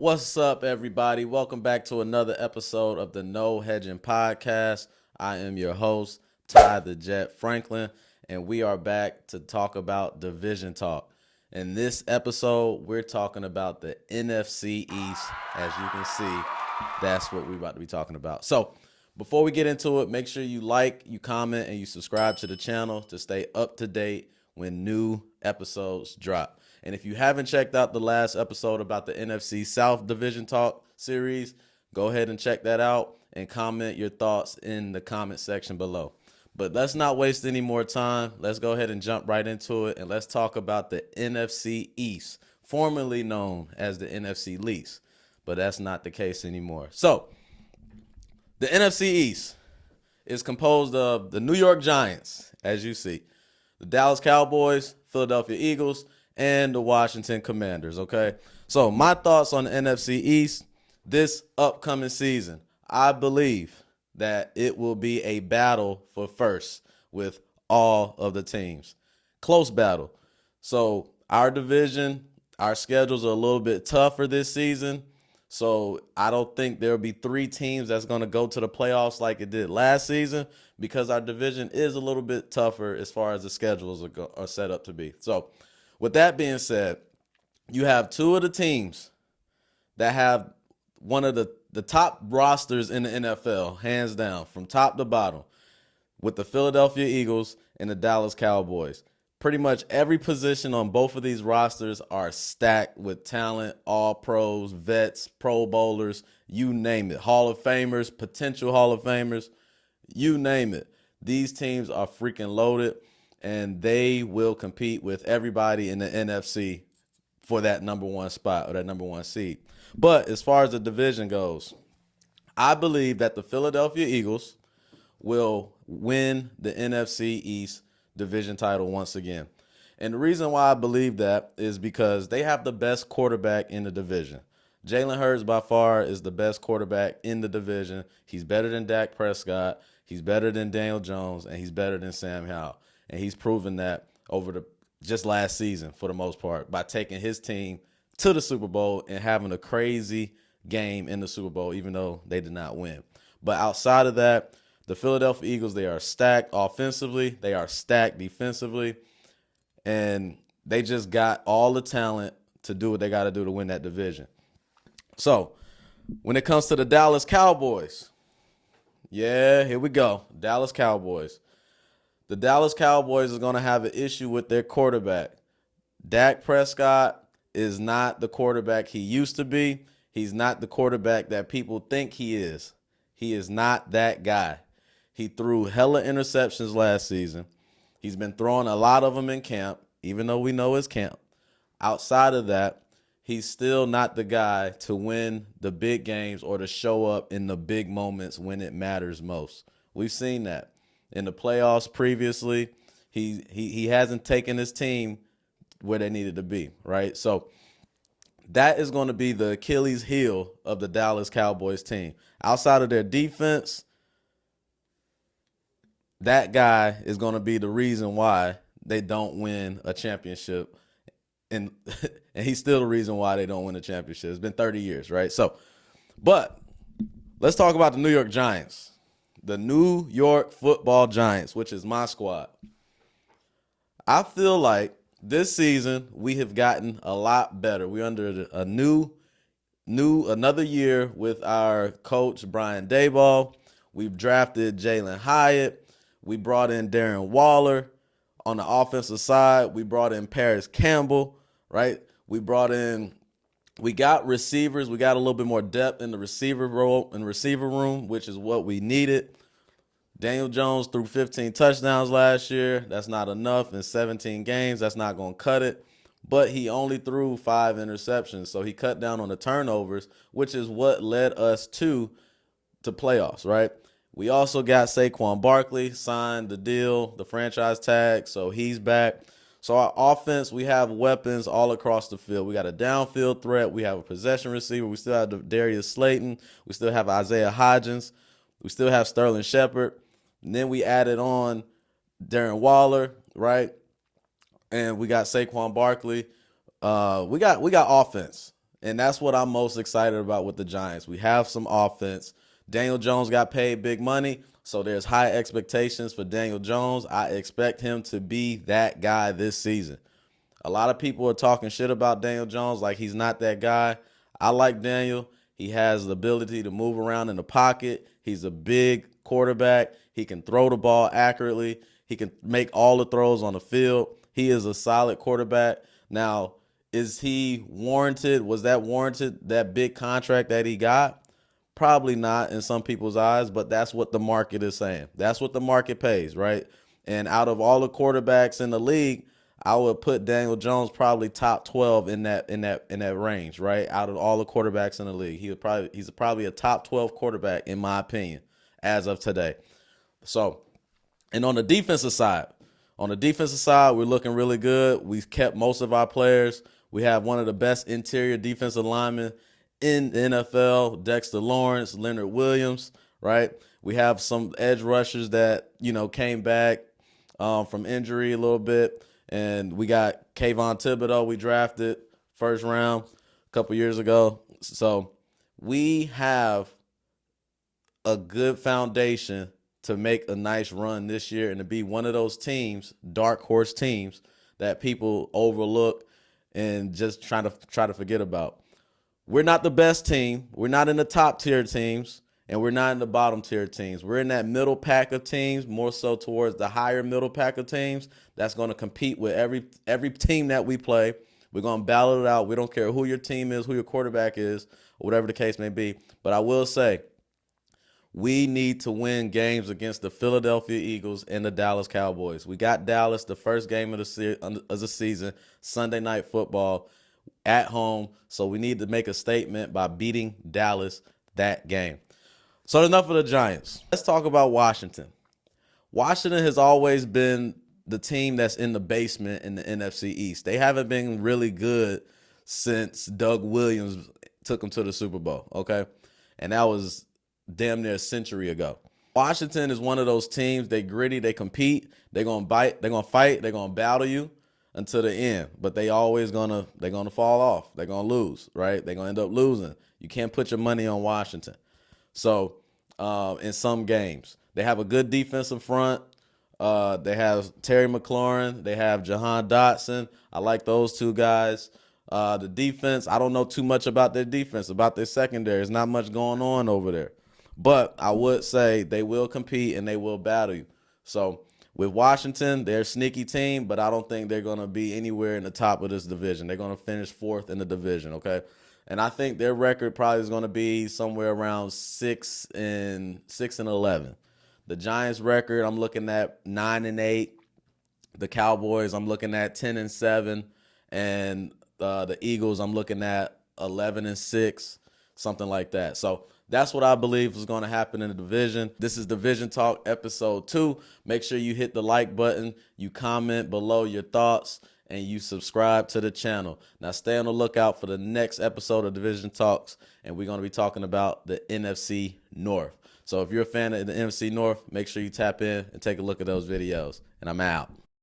What's up, everybody? Welcome back to another episode of the No Hedging Podcast. I am your host, Ty the Jet Franklin, and we are back to talk about division talk. In this episode, we're talking about the NFC East. As you can see, that's what we're about to be talking about. So, before we get into it, make sure you like, you comment, and you subscribe to the channel to stay up to date when new episodes drop. And if you haven't checked out the last episode about the NFC South Division Talk series, go ahead and check that out and comment your thoughts in the comment section below. But let's not waste any more time. Let's go ahead and jump right into it, and let's talk about the NFC East, formerly known as the NFC Least, but that's not the case anymore. So, the NFC East is composed of the New York Giants, as you see, the Dallas Cowboys, Philadelphia Eagles, and the Washington Commanders, okay? So my thoughts on the NFC East this upcoming season. I believe that it will be a battle for first with all of the teams. Close battle. So our division, our schedules are a little bit tougher this season. So I don't think there'll be three teams that's going to go to the playoffs like it did last season because our division is a little bit tougher as far as the schedules are set up to be. So with that being said, you have two of the teams that have one of the top rosters in the NFL, hands down, from top to bottom, with the Philadelphia Eagles and the Dallas Cowboys. Pretty much every position on both of these rosters are stacked with talent, all pros, vets, pro bowlers, you name it. Hall of Famers, potential Hall of Famers, you name it. These teams are freaking loaded, and they will compete with everybody in the NFC for that number one spot or that number one seed. But as far as the division goes, I believe that the Philadelphia Eagles will win the NFC East division title once again. And the reason why I believe that is because they have the best quarterback in the division. Jalen Hurts by far is the best quarterback in the division. He's better than Dak Prescott. He's better than Daniel Jones, and he's better than Sam Howell. And he's proven that over the just last season for the most part by taking his team to the Super Bowl and having a crazy game in the Super Bowl, even though they did not win. But outside of that, the Philadelphia Eagles, they are stacked offensively. They are stacked defensively. And they just got all the talent to do what they got to do to win that division. So when it comes to the Dallas Cowboys, yeah, here we go. Dallas Cowboys. The Dallas Cowboys is going to have an issue with their quarterback. Dak Prescott is not the quarterback he used to be. He's not the quarterback that people think he is. He is not that guy. He threw hella interceptions last season. He's been throwing a lot of them in camp, even though we know it's camp. Outside of that, he's still not the guy to win the big games or to show up in the big moments when it matters most. We've seen that. In the playoffs previously, he hasn't taken his team where they needed to be, right? So that is going to be the Achilles heel of the Dallas Cowboys team. Outside of their defense, that guy is going to be the reason why they don't win a championship. And and he's still the reason why they don't win a championship. It's been 30 years, right? So, but let's talk about the New York Giants. The New York Football Giants, which is my squad. I feel like this season we have gotten a lot better. We're under another year with our coach Brian Daboll. We've drafted Jalen Hyatt. We brought in Darren Waller. On the offensive side, we brought in Paris Campbell, right? We got receivers. We got a little bit more depth in the receiver role and receiver room, which is what we needed. Daniel Jones threw 15 touchdowns last year. That's not enough in 17 games. That's not going to cut it. But he only threw 5 interceptions, so he cut down on the turnovers, which is what led us to playoffs, right? We also got Saquon Barkley, signed the deal, the franchise tag, so he's back. So our offense, we have weapons all across the field. We got a downfield threat. We have a possession receiver. We still have Darius Slayton. We still have Isaiah Hodgins. We still have Sterling Shepard. And then we added on Darren Waller, right? And we got Saquon Barkley. We got offense. And that's what I'm most excited about with the Giants. We have some offense. Daniel Jones got paid big money, so there's high expectations for Daniel Jones. I expect him to be that guy this season. A lot of people are talking shit about Daniel Jones like he's not that guy. I like Daniel. He has the ability to move around in the pocket. He's a big quarterback. He can throw the ball accurately. He can make all the throws on the field. He is a solid quarterback. Now, is he warranted? Was that warranted, that big contract that he got? Probably not in some people's eyes, but that's what the market is saying. That's what the market pays, right? And out of all the quarterbacks in the league, I would put Daniel Jones probably top 12 in that range, right? Out of all the quarterbacks in the league, he's probably a top 12 quarterback in my opinion as of today. So, and on the defensive side, we're looking really good. We've kept most of our players. We have one of the best interior defensive linemen in the NFL, Dexter Lawrence, Leonard Williams, right? We have some edge rushers that, came back from injury a little bit. And we got Kayvon Thibodeau, we drafted first round a couple years ago. So we have a good foundation to make a nice run this year and to be one of those teams, dark horse teams, that people overlook and just try to forget about. We're not the best team. We're not in the top tier teams, and we're not in the bottom tier teams. We're in that middle pack of teams, more so towards the higher middle pack of teams that's going to compete with every team that we play. We're going to battle it out. We don't care who your team is, who your quarterback is, or whatever the case may be. But I will say, we need to win games against the Philadelphia Eagles and the Dallas Cowboys. We got Dallas the first game of the season, Sunday Night Football at home. So we need to make a statement by beating Dallas that game. So enough of the Giants. Let's talk about Washington. Washington has always been the team that's in the basement in the NFC East. They haven't been really good since Doug Williams took them to the Super Bowl, okay? And that was damn near a century ago. Washington is one of those teams. They gritty, they compete, they're gonna bite, they're gonna fight, they're gonna battle you until the end. But they're gonna fall off. They're gonna lose, right? They're gonna end up losing. You can't put your money on Washington. So in some games, they have a good defensive front. They have Terry McLaurin. They have Jahan Dotson. I like those two guys. The defense, I don't know too much about their defense, about their secondary. There's not much going on over there. But I would say they will compete and they will battle you. So with Washington, they're a sneaky team, but I don't think they're going to be anywhere in the top of this division. They're going to finish fourth in the division, okay? And I think their record probably is going to be somewhere around 6 and 11. The Giants' record, I'm looking at 9 and 8. The Cowboys, I'm looking at 10 and 7, and the Eagles, I'm looking at 11 and 6, something like that. So that's what I believe is going to happen in the division. This is Division Talk episode 2. Make sure you hit the like button, you comment below your thoughts, and you subscribe to the channel. Now stay on the lookout for the next episode of Division Talks, and we're going to be talking about the NFC North. So if you're a fan of the NFC North, make sure you tap in and take a look at those videos. And I'm out.